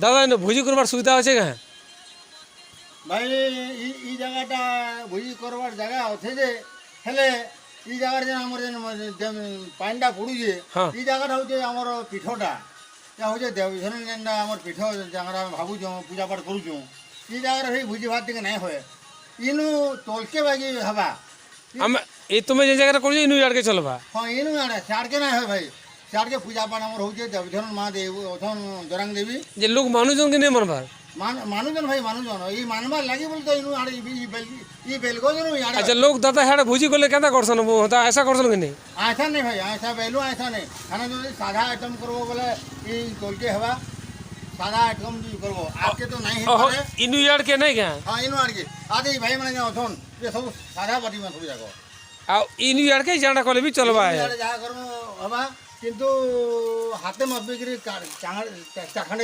दादा इन भोजी करवार सुविधा अच्छे क्या भाई ई जगहटा भोजी करवार जगह अच्छे जे हेले ई जगह जे हमर जेन पानीटा पड़ुजे हाँ। ई जगहटा होचे हमर पीठटा या होचे देवधन जेनटा हमर पीठ जगहटा भाबुछो पूजा पाठ करूछो ई जगह हे भोजी भात टिके नहीं होए इनु तोलके बागी हवा आम ये तुम्हें जे जगह कर इनु यार के चलबा हाँ इनु आड़े छाड़ के नहीं है भाई छाड़ के पूजा पाठ हमर होचे देवधन महादेव ओथन जरंग देवी जे लोग मानुजन के नहीं मनबार मानुजन भाई मानुजन ई मानबार लागी बोलते इनु आड़े ई बेलगो जनु आड़े अच्छा लोग दादा हेड भोजी करले केंदा करसन वो होता ऐसा करसन कि नहीं ऐसा नहीं भाई ऐसा बेलू ऐसा नहीं खाना जो सादा आइटम करबो बोले ई तोल के हवा सादा आइटम जो करबो आपके तो नहीं ओहो है इनु यार के नहीं क्या हां इनु आड़ के आदि भाई माने ओथन ये सब सादा बाटी में थोड़ी जाको आ इनु यार के जाना कले भी चलबा है जा करबो हवा किंतु हाथे मत बिक्री चाखंडे